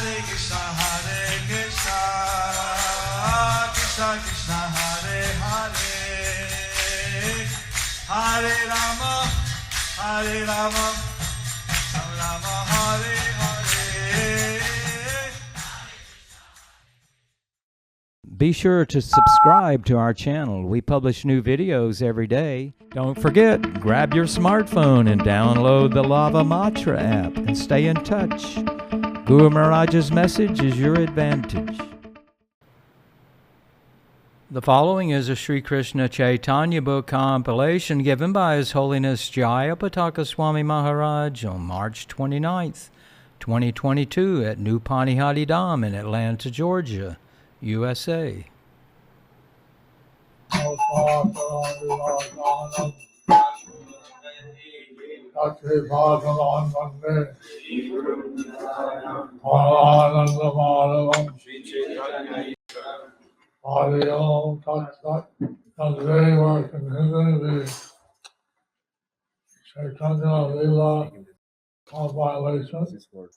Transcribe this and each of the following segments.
Krishna Krishna Hare Hare Hare Rama Rama Hare Hare. Be sure to subscribe to our channel. We publish new videos every day. Don't forget, grab your smartphone and download the Lava Matra app and stay in touch. Guru Mahārāja's message is your advantage. The following is a Sri Kṛṣṇa Caitanya book compilation given by His Holiness Jayapataka Swami Mahārāja on March 29th, 2022 at New Panihati Dham in Atlanta, Georgia, USA. Today we're continuing the Caitanya Lila compilation.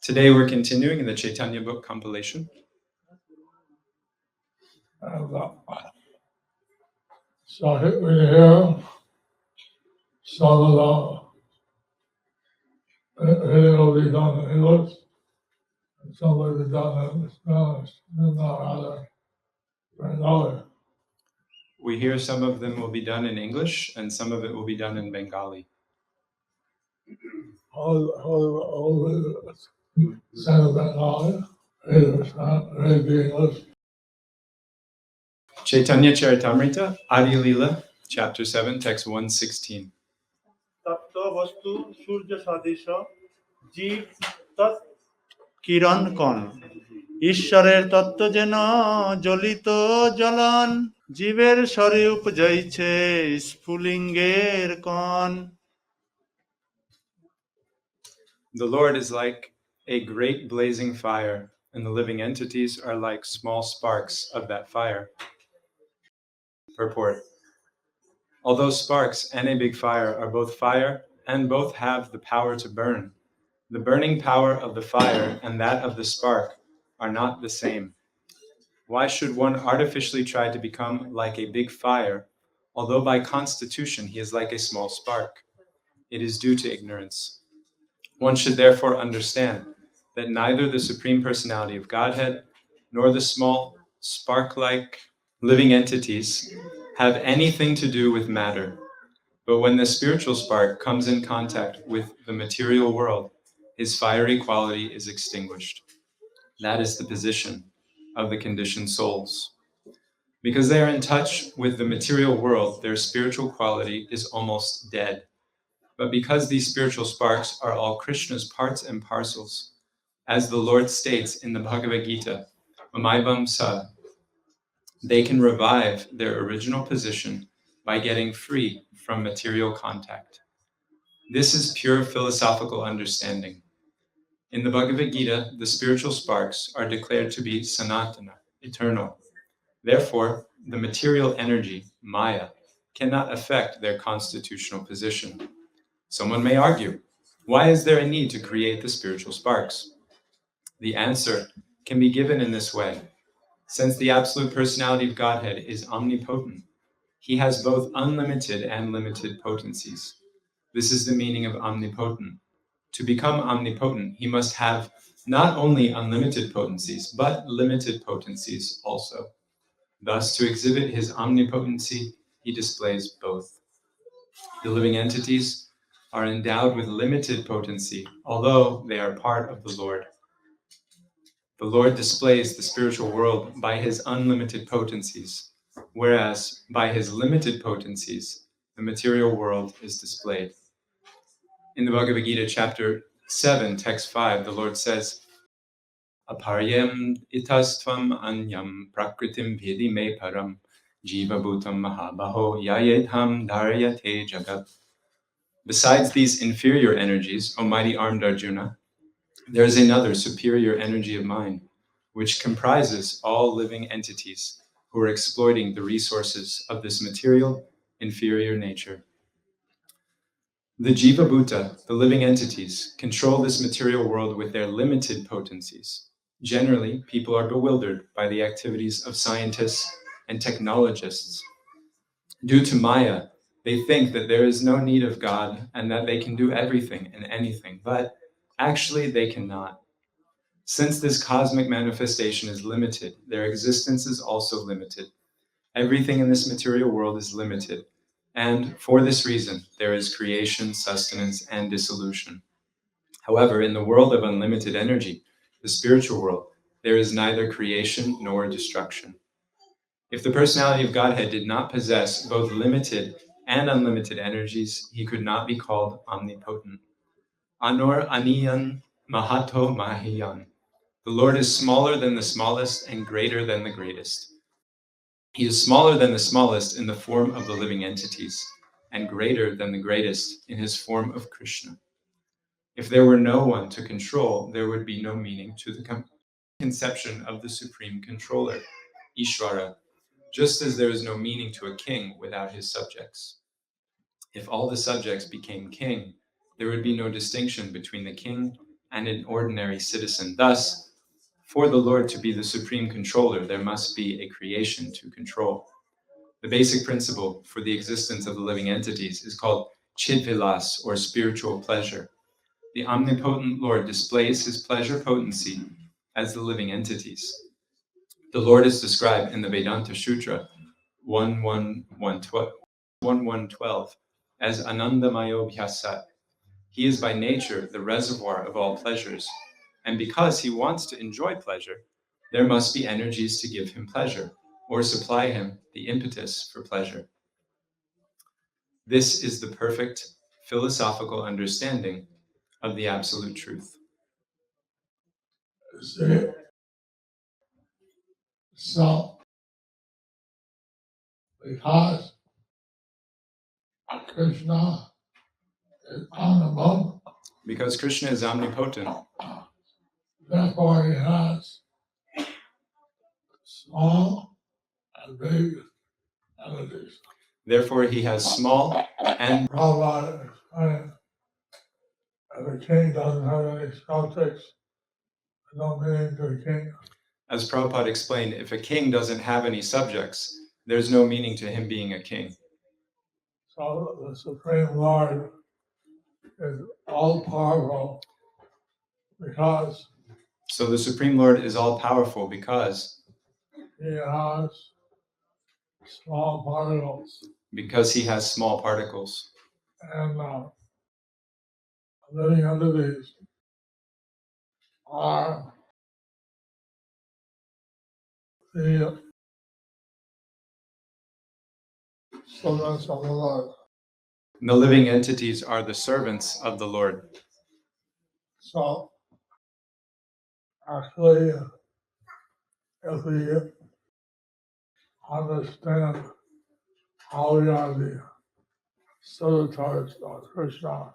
Today we're continuing in the Caitanya book compilation. And so we hear some of the reading will be done in English, and some will be done in Spanish, and not other Bengali. We hear some of them will be done in English and some of it will be done in Bengali. All said in Bengali, read the English. Caitanya Charitamrita, Adi Lila, chapter 7, text 116. Tattva vastu surya sadisha jeev tat kiran kon ঈশ্বরের তত্ত্ব যেন জ্বলিত জ্বলন জীবের স্বরে উপজাইছে স্ফুলিঙ্গের কণ. The Lord is like a great blazing fire, and the living entities are like small sparks of that fire. Purport. Although sparks and a big fire are both fire and both have the power to burn, the burning power of the fire and that of the spark are not the same. Why should one artificially try to become like a big fire, although by constitution he is like a small spark? It is due to ignorance. One should therefore understand that neither the Supreme Personality of Godhead nor the small spark-like living entities have anything to do with matter. But when the spiritual spark comes in contact with the material world, his fiery quality is extinguished. That is the position of the conditioned souls. Because they are in touch with the material world, their spiritual quality is almost dead. But because these spiritual sparks are all Krishna's parts and parcels, as the Lord states in the Bhagavad Gita, Amaivam Sa, they can revive their original position by getting free from material contact. This is pure philosophical understanding. In the Bhagavad Gita, the spiritual sparks are declared to be sanatana, eternal. Therefore, the material energy, Maya, cannot affect their constitutional position. Someone may argue, why is there a need to create the spiritual sparks? The answer can be given in this way. Since the absolute personality of Godhead is omnipotent, he has both unlimited and limited potencies. This is the meaning of omnipotent. To become omnipotent, he must have not only unlimited potencies, but limited potencies also. Thus, to exhibit his omnipotency, he displays both. The living entities are endowed with limited potency, although they are part of the Lord. The Lord displays the spiritual world by his unlimited potencies, whereas by his limited potencies, the material world is displayed. In the Bhagavad Gita, chapter 7, text 5, the Lord says, Aparyam itastvam anyam prakritim vedi me param jiva bhutam mahabaho yayedham dharyate jagat. Besides these inferior energies, O mighty armed Arjuna, there is another superior energy of mind, which comprises all living entities who are exploiting the resources of this material, inferior nature. The Jiva Bhuta, the living entities, control this material world with their limited potencies. Generally, people are bewildered by the activities of scientists and technologists. Due to Maya, they think that there is no need of God and that they can do everything and anything, but actually they cannot. Since this cosmic manifestation is limited, their existence is also limited. Everything in this material world is limited, and for this reason, there is creation, sustenance, and dissolution. However, in the world of unlimited energy, the spiritual world, there is neither creation nor destruction. If the personality of Godhead did not possess both limited and unlimited energies, he could not be called omnipotent. Anor aniyan mahato mahiyan. The Lord is smaller than the smallest and greater than the greatest. He is smaller than the smallest in the form of the living entities, and greater than the greatest in his form of Kṛṣṇa. If there were no one to control, there would be no meaning to the conception of the supreme controller, Ishvara, just as there is no meaning to a king without his subjects. If all the subjects became king, there would be no distinction between the king and an ordinary citizen. Thus, for the Lord to be the supreme controller, there must be a creation to control. The basic principle for the existence of the living entities is called chidvilas, or spiritual pleasure. The omnipotent Lord displays his pleasure potency as the living entities. The Lord is described in the Vedanta Sutra 1112 as Anandamayo Bhyasat. He is by nature the reservoir of all pleasures, and because he wants to enjoy pleasure, there must be energies to give him pleasure, or supply him the impetus for pleasure. This is the perfect philosophical understanding of the absolute truth. See, so because Krishna is omnipotent, Because Krishna is omnipotent, therefore he has small and big entities. therefore he has small and Prabhupada explained that the king doesn't have any subjects, no meaning to the king. as Prabhupada explained, if a king doesn't have any subjects, there's no meaning to him being a king. So the Supreme Lord is all powerful because So the Supreme Lord is all powerful because he has small particles, he has small particles. and living entities are the servants of the Lord. And the living entities are the servants of the Lord. So actually, if we understand how we are the servitors of Krishna,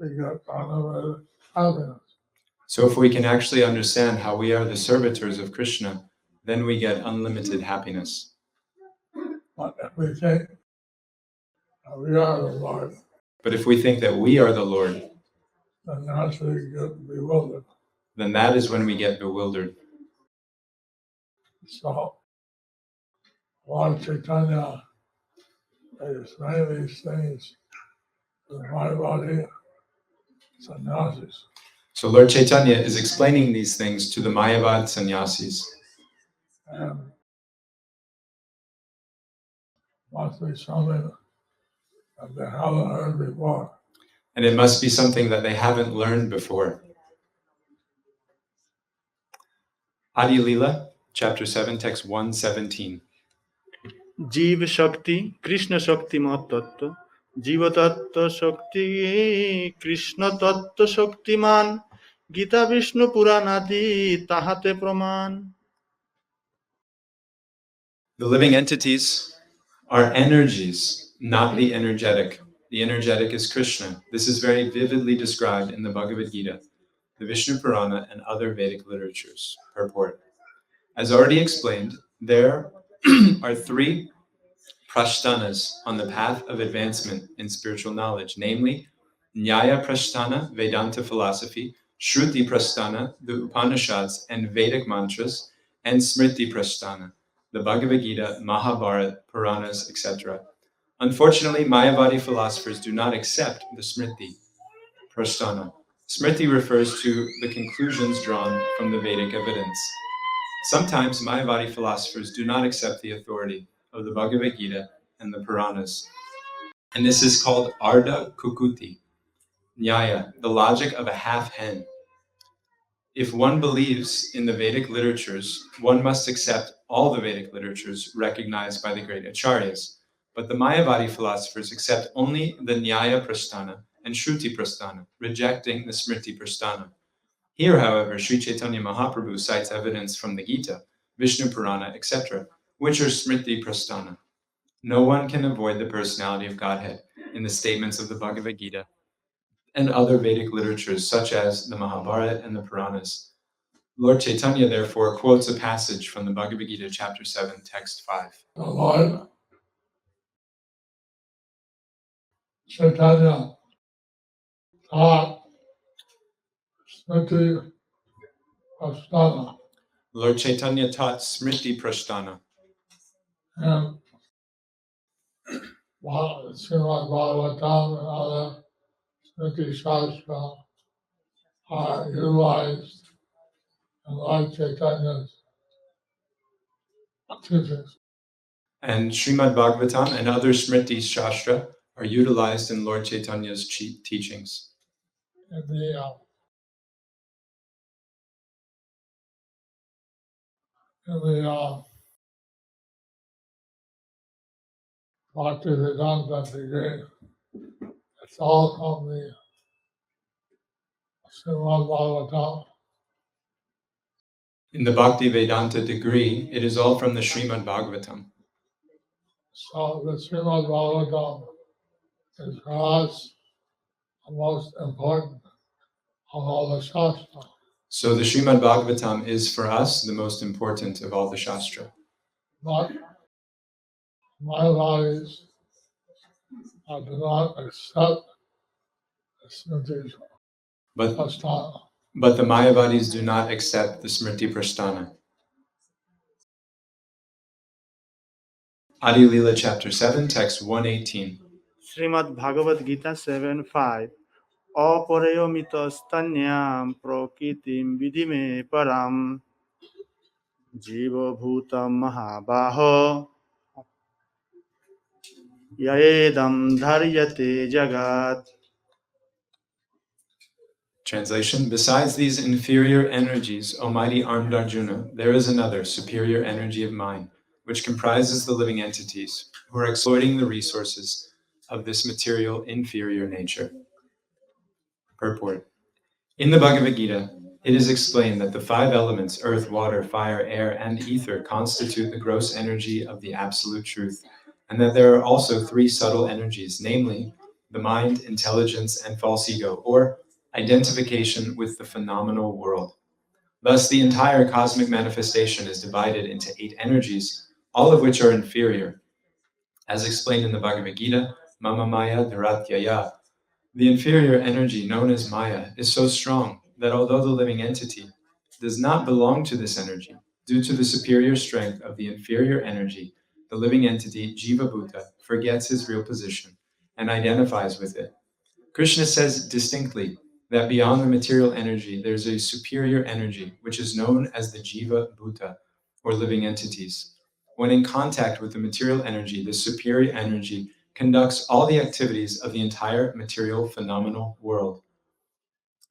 we get unlimited happiness. So if we can actually understand how we are the servitors of Krishna, then we get unlimited happiness. But if we think that we are the Lord, But if we think that we are the Lord, then naturally we get bewildered. then that is when we get bewildered. So Lord Caitanya is saying these things to the Māyāvāda sannyasis. So Lord Chaitanya is explaining these things to the Māyāvāda sannyasis. And must be something that they haven't heard before. And it must be something that they haven't learned before. Adi Lila, chapter 7, text 117. जीव शक्ति कृष्ण शक्ति महत्त्व जीव तत्व शक्ति कृष्ण तत्व शक्तिमान गीता विष्णु पुराण आदि ताहाते प्रमाण. The living entities are energies, not the energetic. The energetic is Krishna. This is very vividly described in the Bhagavad Gita, the Vishnu Purana, and other Vedic literatures. Purport. As already explained, there are three prashtanas on the path of advancement in spiritual knowledge, namely Nyaya Prashtana, Vedanta philosophy, Shruti Prasthana, the Upanishads and Vedic mantras, and Smriti Prasthana, the Bhagavad Gita, Mahabharata, Puranas, etc. Unfortunately, Mayavādi philosophers do not accept the Smriti Prasthana. Smriti refers to the conclusions drawn from the Vedic evidence. Sometimes Mayavādi philosophers do not accept the authority of the Bhagavad Gita and the Puranas. And this is called Ardha Kukuti, Nyaya, the logic of a half hen. If one believes in the Vedic literatures, one must accept all the Vedic literatures recognized by the great acharyas. But the Mayavādi philosophers accept only the Nyaya Prasthana and Shruti Prasthana, rejecting the Smriti Prasthana. Here, however, Sri Caitanya Mahaprabhu cites evidence from the Gita, Vishnu Purana, etc., which are Smriti Prasthana. No one can avoid the personality of Godhead in the statements of the Bhagavad Gita and other Vedic literatures such as the Mahabharata and the Puranas. Lord Chaitanya therefore quotes a passage from the Bhagavad Gita, chapter 7, text 5. The Lord Chaitanya taught Smriti Prasthana, Lord Chaitanya taught Smriti Prasthana, and Srimad Bhagavatam and other Smriti Shastra are utilized in Lord Chaitanya's teachings. and Srimad Bhagavatam and other Smriti Shastra are utilized in Lord Chaitanya's teachings. In the Bhaktivedanta degree, it's all from the Srimad Bhagavatam. In the Bhakti Vedanta degree, it is all from the Srimad Bhagavatam. So the Srimad Bhagavatam is for us the most important of all the Shastra. So the Srimad Bhagavatam is for us the most important of all the Shastra. But Mayavadis do not accept the Smriti Prasthana. But the Mayavadis do not accept the Smriti Prasthana. Adi Lila chapter 7, text 118. Srimad Bhagavad Gita 7:5 Aparayomita prakritim vidime param jiva bhutam mahabaho yaedam dharyate jagat. Translation: besides these inferior energies, O mighty armed Arjuna, there is another superior energy of mind, which comprises the living entities who are exploiting the resources of this material inferior nature. Purport: in the Bhagavad Gita, it is explained that the five elements, earth, water, fire, air, and ether, constitute the gross energy of the absolute truth, and that there are also three subtle energies, namely the mind, intelligence, and false ego, or identification with the phenomenal world. Thus, the entire cosmic manifestation is divided into 8 energies, all of which are inferior. As explained in the Bhagavad Gita, Mama Maya Dharatyaya, the inferior energy known as Maya is so strong that although the living entity does not belong to this energy, due to the superior strength of the inferior energy, the living entity, Jiva Bhuta, forgets his real position and identifies with it. Kṛṣṇa says distinctly that beyond the material energy, there's a superior energy, which is known as the Jiva Bhuta, or living entities. When in contact with the material energy, this superior energy conducts all the activities of the entire material phenomenal world.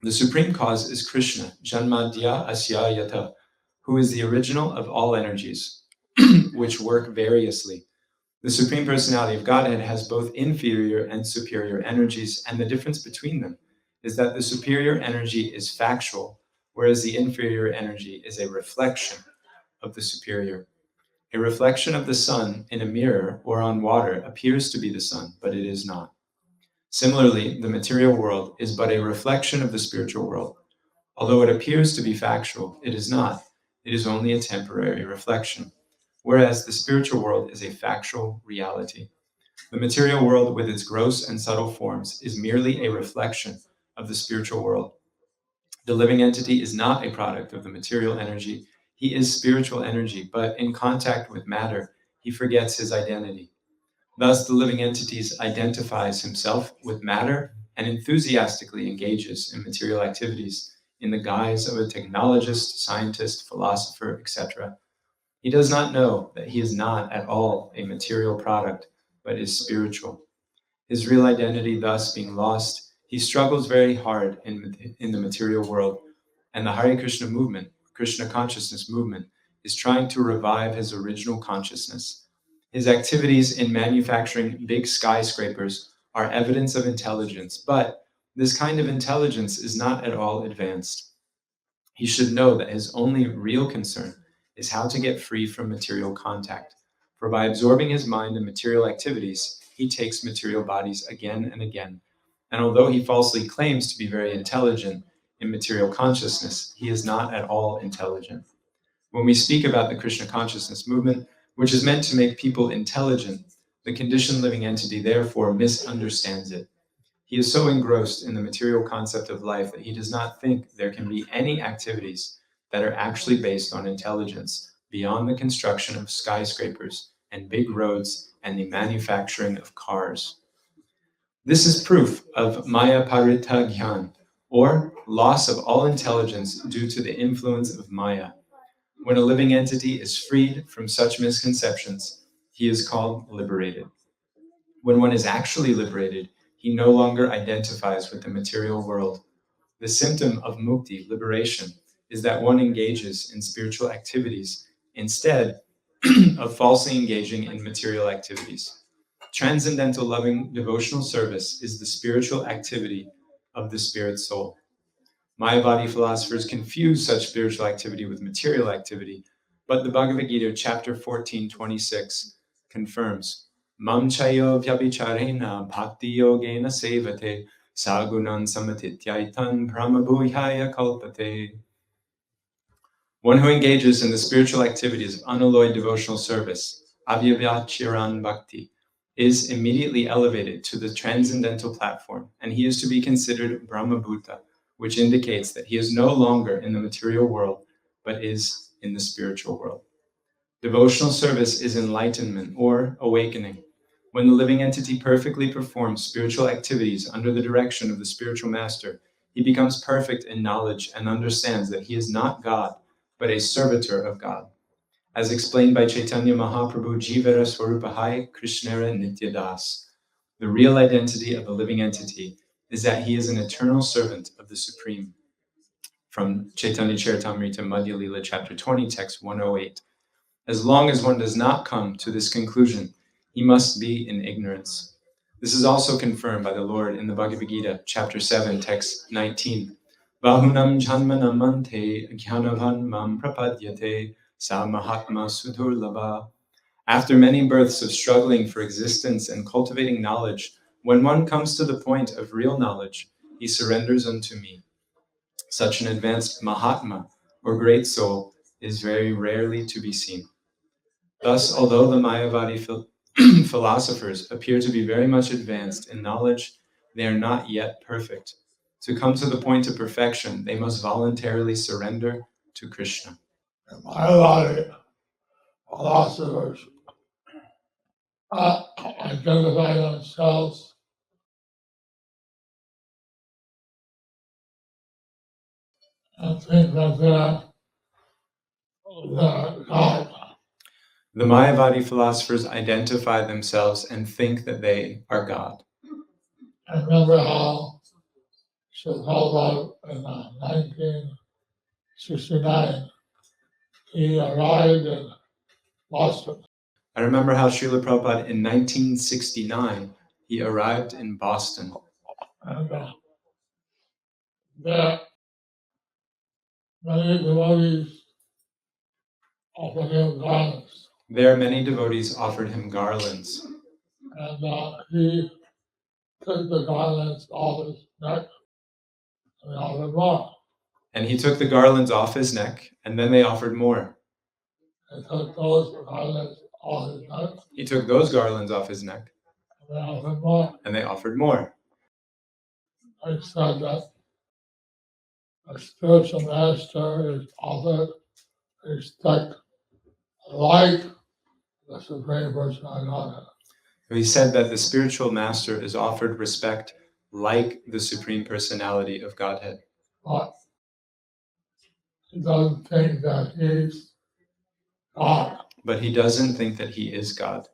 The supreme cause is Kṛṣṇa, Janmadhya Asya Yata, who is the original of all energies, which work variously. The Supreme Personality of Godhead has both inferior and superior energies, and the difference between them is that the superior energy is factual, whereas the inferior energy is a reflection of the superior. A reflection of the sun in a mirror or on water appears to be the sun, but it is not. Similarly, the material world is but a reflection of the spiritual world. Although it appears to be factual, it is not. It is only a temporary reflection, whereas the spiritual world is a factual reality. The material world, with its gross and subtle forms, is merely a reflection of the spiritual world. The living entity is not a product of the material energy. He is spiritual energy, but in contact with matter, he forgets his identity. Thus, the living entity identifies himself with matter and enthusiastically engages in material activities in the guise of a technologist, scientist, philosopher, etc. He does not know that he is not at all a material product, but is spiritual. His real identity thus being lost, he struggles very hard in the material world, and the Hare Krishna movement, Krishna consciousness movement, is trying to revive his original consciousness. His activities in manufacturing big skyscrapers are evidence of intelligence, but this kind of intelligence is not at all advanced. He should know that his only real concern is how to get free from material contact, for by absorbing his mind in material activities, he takes material bodies again and again. And although he falsely claims to be very intelligent in material consciousness, he is not at all intelligent. When we speak about the Krishna consciousness movement, which is meant to make people intelligent, the conditioned living entity therefore misunderstands it. He is so engrossed in the material concept of life that he does not think there can be any activities that are actually based on intelligence beyond the construction of skyscrapers and big roads and the manufacturing of cars. This is proof of Māyāvāda Jnana, or loss of all intelligence due to the influence of Maya. When a living entity is freed from such misconceptions, he is called liberated. When one is actually liberated, he no longer identifies with the material world. The symptom of mukti, liberation, is that one engages in spiritual activities instead of falsely engaging in material activities. Transcendental loving devotional service is the spiritual activity of the spirit soul. Mayavadi philosophers confuse such spiritual activity with material activity, but the Bhagavad Gita, chapter 14:26, confirms, Mam chayo vyabhicharena bhakti yogena sevate sagunan samatityaitan brahmabhuyaya kalpate. One who engages in the spiritual activities of unalloyed devotional service, avyabhacharan bhakti, is immediately elevated to the transcendental platform, and he is to be considered brahmabhuta, which indicates that he is no longer in the material world, but is in the spiritual world. Devotional service is enlightenment or awakening. When the living entity perfectly performs spiritual activities under the direction of the spiritual master, he becomes perfect in knowledge and understands that he is not God, but a servitor of God. As explained by Caitanya Mahaprabhu Jivara Swarupahai Krishnara Nityadas, the real identity of the living entity is that he is an eternal servant of the Supreme. From Chaitanya Charitamrita Madhya Lila, chapter 20, text 108. As long as one does not come to this conclusion, he must be in ignorance. This is also confirmed by the Lord in the Bhagavad Gita, chapter 7, text 19. Bahunam janmanam ante jnanavan mam prapadyate sa mahatma sudurlabha. After many births of struggling for existence and cultivating knowledge, when one comes to the point of real knowledge, he surrenders unto me. Such an advanced Mahatma, or great soul, is very rarely to be seen. Thus, although the Mayavadi philosophers appear to be very much advanced in knowledge, they are not yet perfect. To come to the point of perfection, they must voluntarily surrender to Krishna. Māyāvāda philosophers identify themselves and think that they're God. The Mayavadi philosophers identify themselves and think that they are God. I remember how Jayapatākā in 1969, he arrived in Boston. I remember how Srila Prabhupada in 1969, he arrived in Boston. And there many devotees offered him garlands. There many devotees offered him garlands. And he took the garlands off his neck and they offered more. And he took the garlands off his neck, and then they offered more. They took those garlands off his neck He took those garlands off his neck, and they offered more. and they offered more. I said that a spiritual master is offered respect like the Supreme Personality of Godhead. He said that the spiritual master is offered respect like the Supreme Personality of Godhead. But he doesn't think that he's God. But he doesn't think that he is God.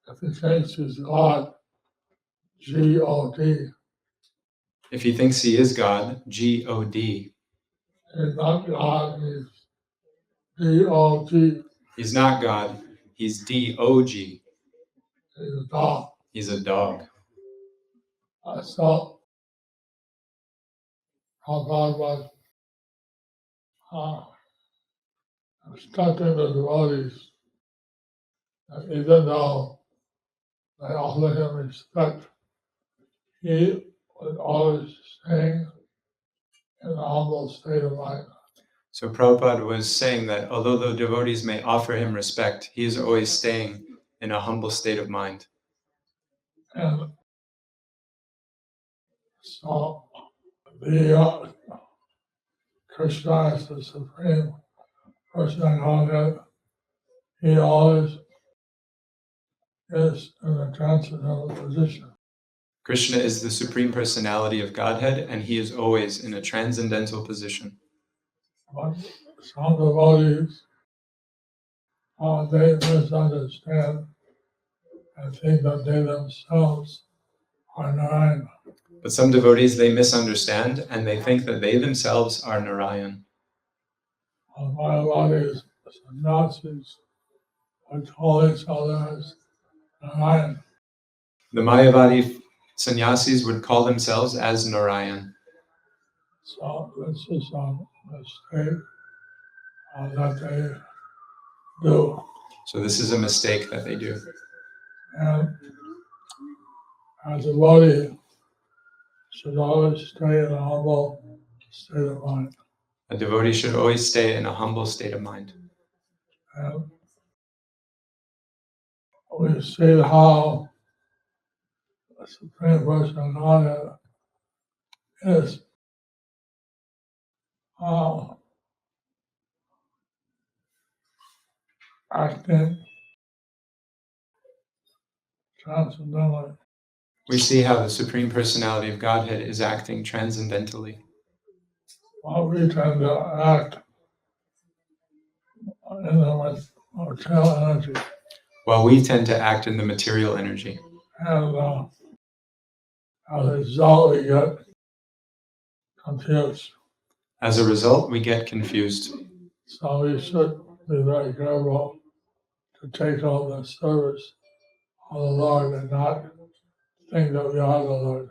If he thinks he's God, G-O-D, If he thinks he is God, G-O-D, he's not God, he's D-O-G, he's not God, he's D-O-G, he's a dog. he's a dog. So, Prabhupada was instructing the devotees that even though they offer him respect, he was always staying in a humble state of mind. So Prabhupada was saying that although the devotees may offer him respect, he is always staying in a humble state of mind. And so the Kṛṣṇa is the Supreme Person of Godhead. He always is in a transcendental position. Krishna is the Supreme Personality of Godhead, and he is always in a transcendental position. But some devotees, they misunderstand and think that they themselves are Narayan. But some devotees, they misunderstand, and they think that they themselves are Narayan. Māyāvāda sannyasis would call each other as Narayan. The Māyāvādi sannyasis would call themselves as Narayan. So this is a mistake that they do. So this is a mistake that they do. And as a devotee should always stay in a humble state of mind. A devotee should always stay in a humble state of mind. And we see how the Supreme Person of Godhead is acting transcendentally. We see how the Supreme Personality of Godhead is acting transcendentally. While we tend to act in the material energy. While we tend to act in the material energy. And as a result, we get confused. As a result, we get confused. So we should be very careful to take on the service of the Lord and not think that we are the Lord.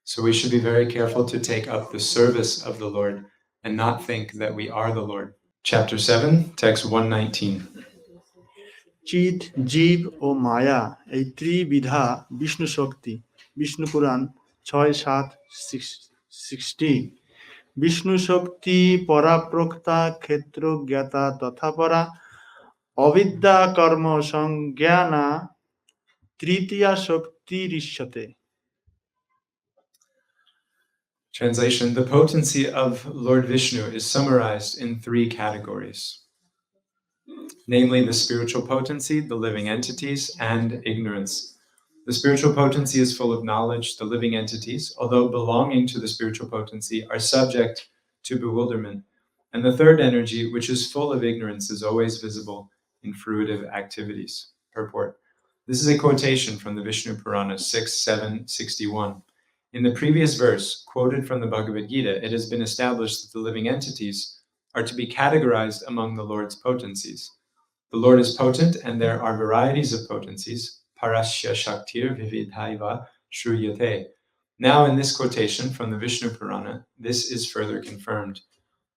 So we should be very careful to take up the service of the Lord and not think that we are the Lord. Chapter 7, text 119. চিত জীব ও মায়া এই ত্রিবিধা বিষ্ণু শক্তি বিষ্ণু পুরাণ 6:7-60 বিষ্ণু শক্তি পরাপ্রোক্তা ক্ষেত্র জ্ঞাতা তথা পরা অবিদ্যা কর্ম সংজ্ঞানা তৃতীয়া শক্তিরিষ্যতে. Translation: the potency of Lord Vishnu is summarized in three categories, namely the spiritual potency, the living entities, and ignorance. The spiritual potency is full of knowledge. The living entities, although belonging to the spiritual potency, are subject to bewilderment. And the third energy, which is full of ignorance, is always visible in fruitive activities. Purport. This is a quotation from the Vishnu Purana 6:7-61. In the previous verse, quoted from the Bhagavad Gita, it has been established that the living entities are to be categorized among the Lord's potencies. The Lord is potent, and there are varieties of potencies. Parasya Shaktir Vividhaiva Shruyate. Now, in this quotation from the Vishnu Purana, this is further confirmed.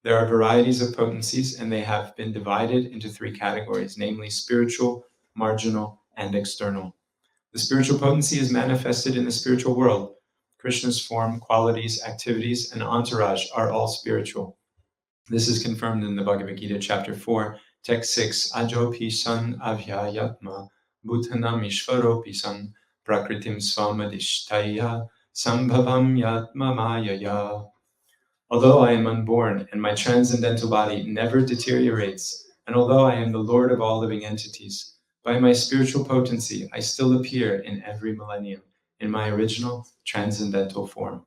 There are varieties of potencies, and they have been divided into three categories, namely spiritual, marginal, and external. The spiritual potency is manifested in the spiritual world. Krishna's form, qualities, activities, and entourage are all spiritual. This is confirmed in the Bhagavad Gita, chapter 4, text 6, Ajopi san avyayatma bhutanam ishvaropi san prakritim svamadishtaya sambhavam yatma mayaya. Although I am unborn and my transcendental body never deteriorates, and although I am the Lord of all living entities, by my spiritual potency, I still appear in every millennium in my original transcendental form.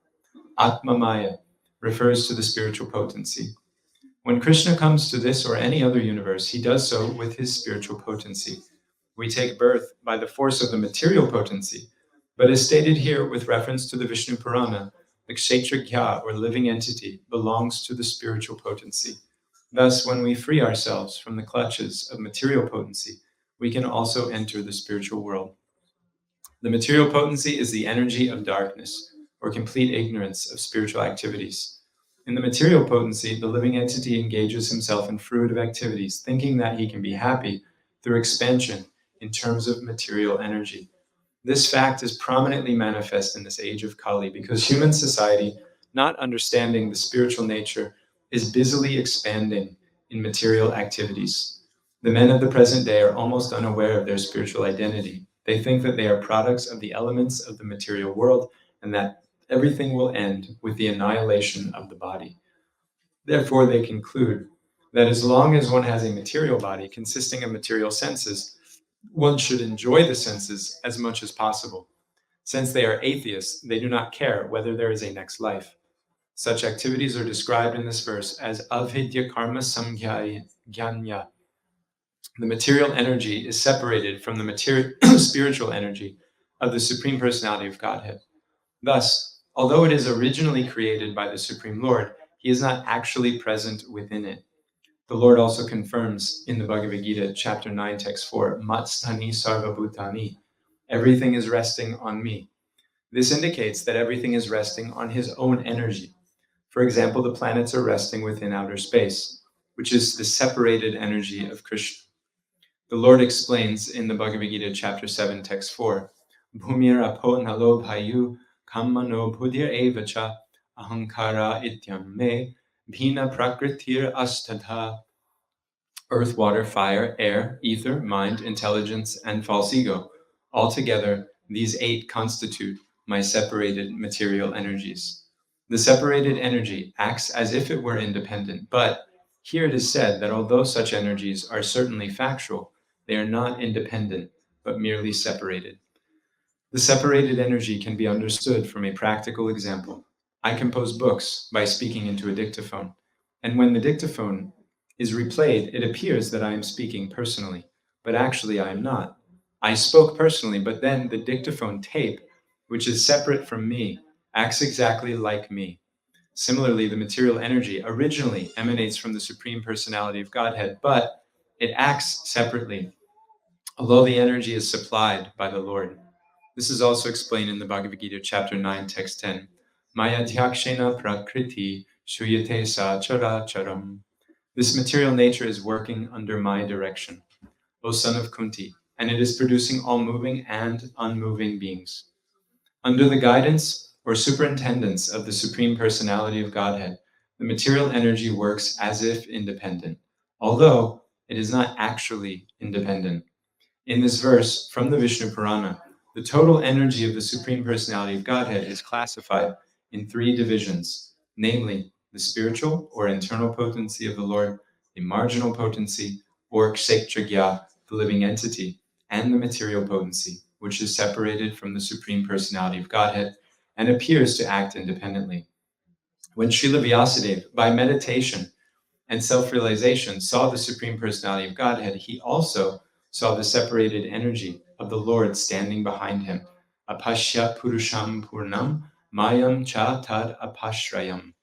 Atma Maya refers to the spiritual potency. When Kṛṣṇa comes to this or any other universe, he does so with his spiritual potency. We take birth by the force of the material potency, but as stated here with reference to the Vishnu Purana, the Kshetragya or living entity belongs to the spiritual potency. Thus, when we free ourselves from the clutches of material potency, we can also enter the spiritual world. The material potency is the energy of darkness or complete ignorance of spiritual activities. In the material potency, the living entity engages himself in fruitive activities, thinking that he can be happy through expansion in terms of material energy. This fact is prominently manifest in this age of Kali because human society, not understanding the spiritual nature, is busily expanding in material activities. The men of the present day are almost unaware of their spiritual identity. They think that they are products of the elements of the material world and that everything will end with the annihilation of the body. Therefore, they conclude that as long as one has a material body consisting of material senses, one should enjoy the senses as much as possible. Since they are atheists, they do not care whether there is a next life. Such activities are described in this verse as avidya karma samgyanya. The material energy is separated from the spiritual energy of the Supreme Personality of Godhead. Thus, although it is originally created by the Supreme Lord, he is not actually present within it. The Lord also confirms in the Bhagavad Gita, chapter 9, text 4, Matstani sarva bhutani, everything is resting on me. This indicates that everything is resting on his own energy. For example, the planets are resting within outer space, which is the separated energy of Kṛṣṇa. The Lord explains in the Bhagavad Gita, chapter 7, text 4, Bhumir apo nalo bhayu kammano bhudir evacha ahankara ityam me bhina prakritir astadha. Earth, water, fire, air, ether, mind, intelligence, and false ego. Altogether, these 8 constitute my separated material energies. The separated energy acts as if it were independent, but here it is said that although such energies are certainly factual, they are not independent, but merely separated. The separated energy can be understood from a practical example. I compose books by speaking into a dictaphone, and when the dictaphone is replayed, it appears that I am speaking personally, but actually I am not. I spoke personally, but then the dictaphone tape, which is separate from me, acts exactly like me. Similarly, the material energy originally emanates from the Supreme Personality of Godhead, but it acts separately, although the energy is supplied by the Lord. This is also explained in the Bhagavad Gita, chapter 9, text 10. Māyāvāda prakriti shuyate sa chara charam. This material nature is working under my direction, O son of Kunti, and it is producing all moving and unmoving beings. Under the guidance or superintendence of the Supreme Personality of Godhead, the material energy works as if independent, although it is not actually independent. In this verse from the Vishnu Purana, the total energy of the Supreme Personality of Godhead is classified in 3 divisions, namely the spiritual or internal potency of the Lord, the marginal potency or Kshetragya, the living entity, and the material potency, which is separated from the Supreme Personality of Godhead and appears to act independently. When Srila Vyasadeva, by meditation and self-realization, saw the Supreme Personality of Godhead, he also saw the separated energy of the Lord standing behind him. Apashya purusham purnam mayam cha tad apashrayam.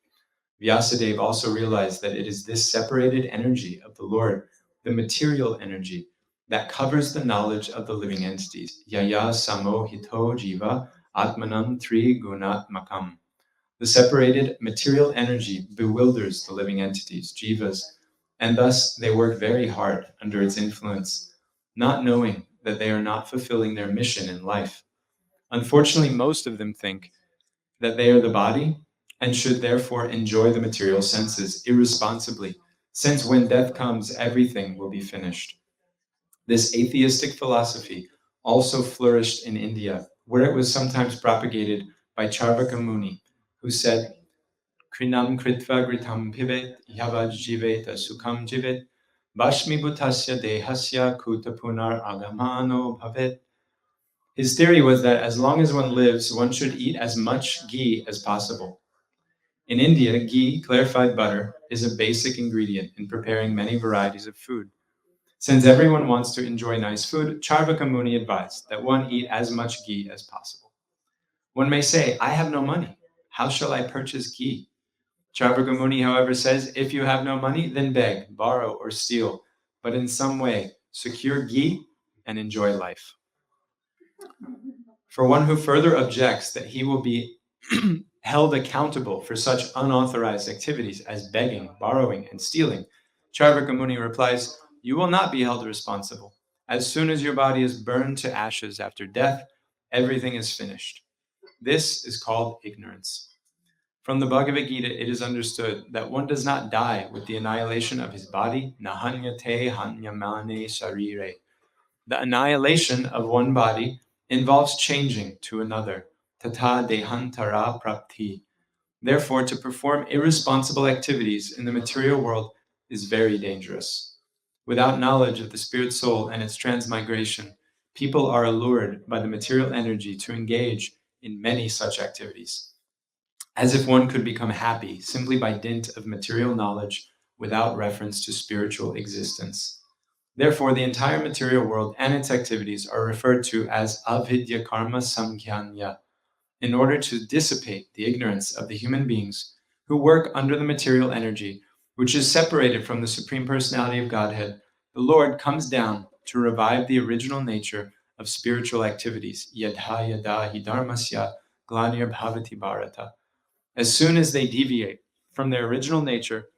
Vyasadeva also realized that it is this separated energy of the Lord, the material energy, that covers the knowledge of the living entities. Yaya samohito jiva atmanam tri gunatmakam. The separated material energy bewilders the living entities, jivas, and thus they work very hard under its influence, not knowing that they are not fulfilling their mission in life. Unfortunately, most of them think that they are the body and should therefore enjoy the material senses irresponsibly, since when death comes, everything will be finished. This atheistic philosophy also flourished in India, where it was sometimes propagated by Charvaka Muni, who said, Kṛṇam kritva gritam pibet yavaj jiveta sukham jivet Bashmi bhutasya dehasya kutapunar agamano bhavet. His theory was that as long as one lives, one should eat as much ghee as possible. In India, ghee, clarified butter, is a basic ingredient in preparing many varieties of food. Since everyone wants to enjoy nice food, Charvaka Muni advised that one eat as much ghee as possible. One may say, I have no money. How shall I purchase ghee? Charvaka Muni, however, says, if you have no money, then beg, borrow, or steal, but in some way secure ghee and enjoy life. For one who further objects that he will be held accountable for such unauthorized activities as begging, borrowing, and stealing, Charvaka Muni replies, you will not be held responsible. As soon as your body is burned to ashes after death, everything is finished. This is called ignorance. From the Bhagavad Gita, it is understood that one does not die with the annihilation of his body, nahanyate hanyamane sarire. The annihilation of one body involves changing to another, tata dehantara prapti. Therefore, to perform irresponsible activities in the material world is very dangerous. Without knowledge of the spirit soul and its transmigration, people are allured by the material energy to engage in many such activities, as if one could become happy simply by dint of material knowledge without reference to spiritual existence. Therefore, the entire material world and its activities are referred to as avidya karma samkhya, in order to dissipate the ignorance of the human beings who work under the material energy, which is separated from the Supreme Personality of Godhead. The Lord comes down to revive the original nature of spiritual activities, yadha yada hi dharmasya glanir bhavati bharata. As soon as they deviate from their original nature,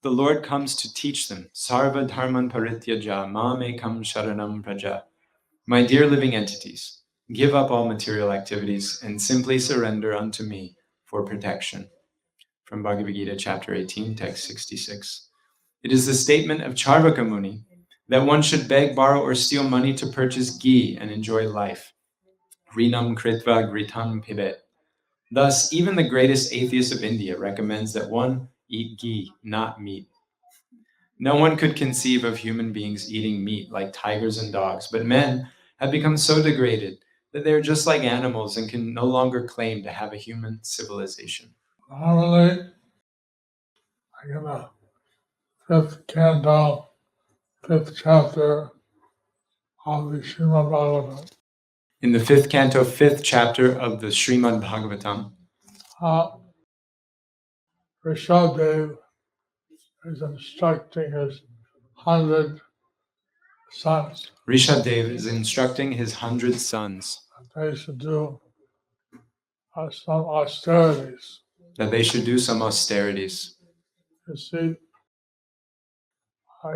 the Lord comes to teach them, sarva dharman parityaja mamekam sharanam praja. My dear living entities, give up all material activities and simply surrender unto me for protection. From Bhagavad Gita, chapter 18, text 66. It is the statement of Charvaka Muni that one should beg, borrow, or steal money to purchase ghee and enjoy life. Rinam kritva gritam pibet. Thus, even the greatest atheist of India recommends that one eat ghee, not meat. No one could conceive of human beings eating meat like tigers and dogs, but men have become so degraded that they are just like animals and can no longer claim to have a human civilization. Normally, in the fifth canto, fifth chapter of the Srimad Bhagavatam, In the fifth canto, fifth chapter of the Srimad Bhagavatam, Rishabdev is instructing his 100 sons Rishabdev is instructing his 100 sons that they should do some austerities. that they should do some austerities. You see,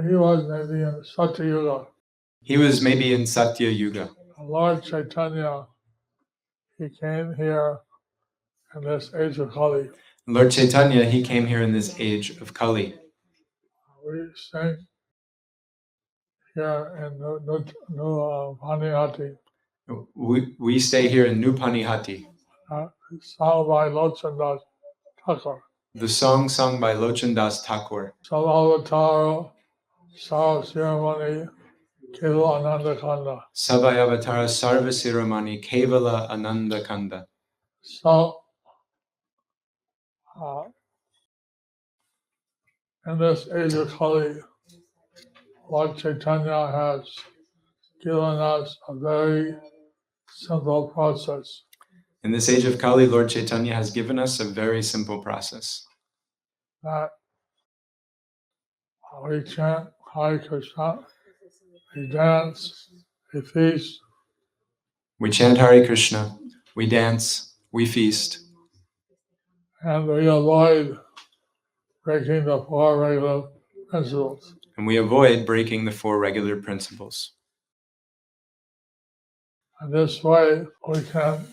he was maybe in Satya Yuga. He was maybe in Satya Yuga. Lord Caitanya, he came here in this age of Kali. Lord Chaitanya, he came here in this age of Kali. We sing here in New Panihati, We stay here in New Panihati. sung by Lochandas Thakur. The song sung by Lochandas Thakur. Savavatara Sara Siramani Kevala Ananda Kanda. Savayavatar Sarva Siramani Kevala Ananda Kanda. So, in this age of Kali, Lord Chaitanya has given us a very simple process. In this age of Kali, Lord Chaitanya has given us a very simple process. That we chant Hare Kṛṣṇa, we dance, we feast, We chant Hare Kṛṣṇa, we dance, we feast, and we avoid breaking the four regular principles. and we avoid breaking the four regular principles. And this way we can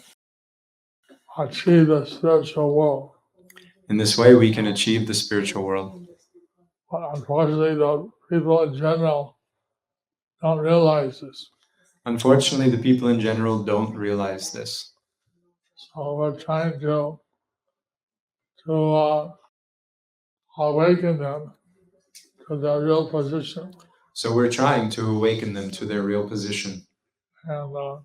achieve the spiritual world. In this way, we can achieve the spiritual world. But unfortunately, the people in general don't realize this. Unfortunately, the people in general don't realize this. So we're trying to to awaken them to their real position. So we're trying to awaken them to their real position. And the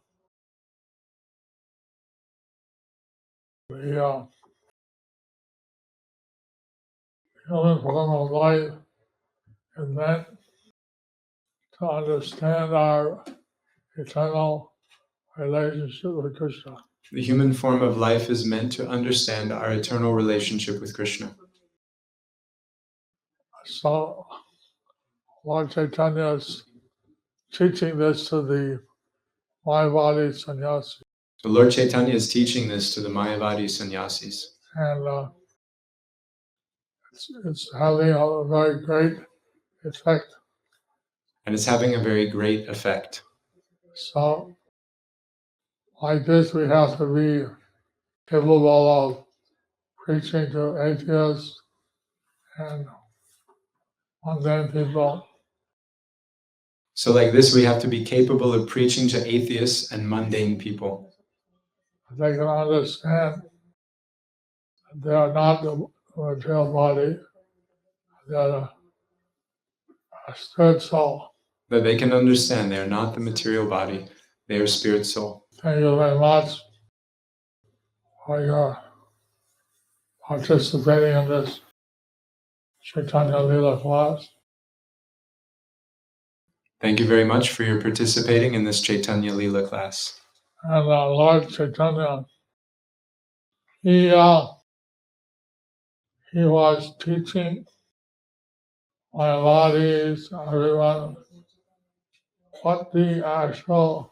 human form of life is meant to understand our eternal relationship with Kṛṣṇa. The human form of life is meant to understand our eternal relationship with Kṛṣṇa. So Lord Caitanya is teaching this to the Māyāvāda sannyasis. So Lord Chaitanya is teaching this to the Māyāvāda sannyasis. And it's having a very great effect. And it's having a very great effect. So, like this, we have to be capable of preaching to atheists and mundane people. So like this, we have to be capable of preaching to atheists and mundane people. They can understand that they are not the material body, they are a spirit soul. That they can understand they are not the material body, they are spirit soul. Thank you very much for your participating in this Caitanya Lila class. Thank you very much for your participating in this Caitanya Lila class. And Lord Caitanya, he was teaching Māyāvādis, everyone, what the actual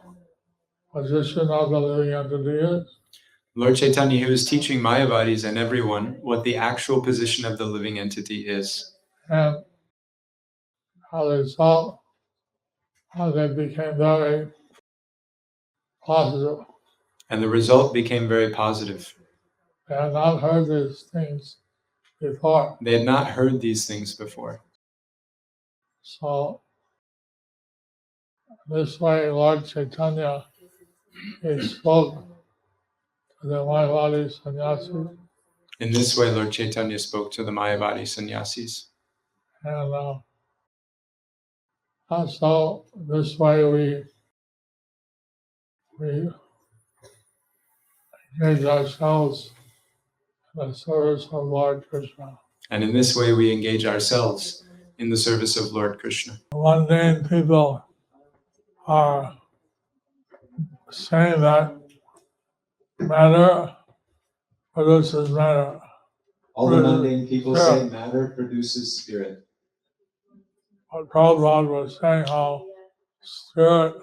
position of the living entity is. Lord Chaitanya, he was teaching Mayavadis and everyone what the actual position of the living entity is. And as a result, they became very positive. And the result became very positive. They had not heard these things before. They had not heard these things before. So, this way, Lord Caitanya, he spoke to the Māyāvāda sannyasis. In this way, Lord Chaitanya spoke to the Mayavadi sannyasis. And also, this way we engage ourselves in the service of Lord Kṛṣṇa. And in this way, we engage ourselves in the service of Lord Kṛṣṇa. Mundane people are saying that matter produces matter. All the mundane people say matter produces spirit. But Prabhupada was saying how spirit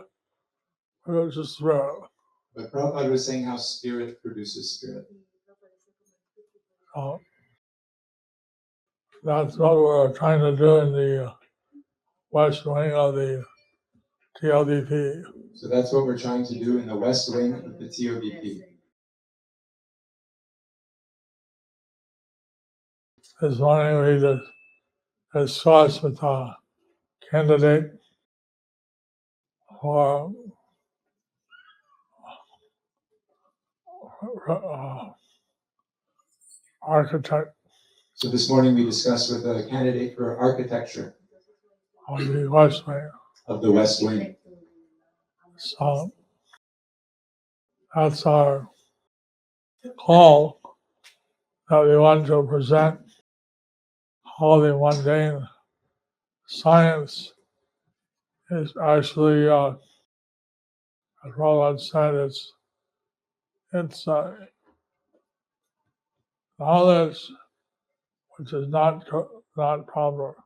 produces spirit. But Prabhupada was saying how spirit produces spirit. So that's what we're trying to do in the West Wing of the TLDP. So that's what we're trying to do in the West Wing of the TOBP. This morning we discussed with a candidate for architect So this morning we discussed with a candidate for architecture of the West Wing. of the West Wing. So that's our call, that we want to present how the mundane science is actually, as Prabhupada said, it's knowledge which is not proper.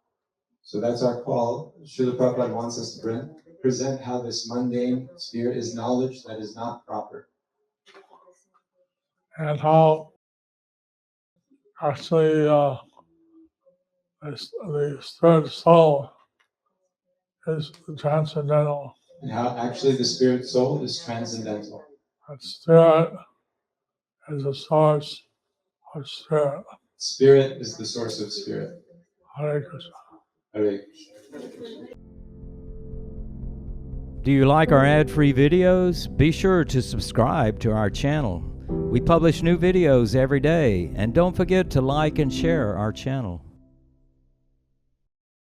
So that's our call. Srila Prabhupada wants us to present how this mundane sphere is knowledge that is not proper. And how actually the spirit soul is transcendental. And how actually the spirit soul is transcendental. That spirit is the source of spirit. Spirit is the source of spirit. Hare Krishna. Hare Krishna. Do you like our ad-free videos? Be sure to subscribe to our channel. We We publish new videos every day, and don't forget to like and share our channel.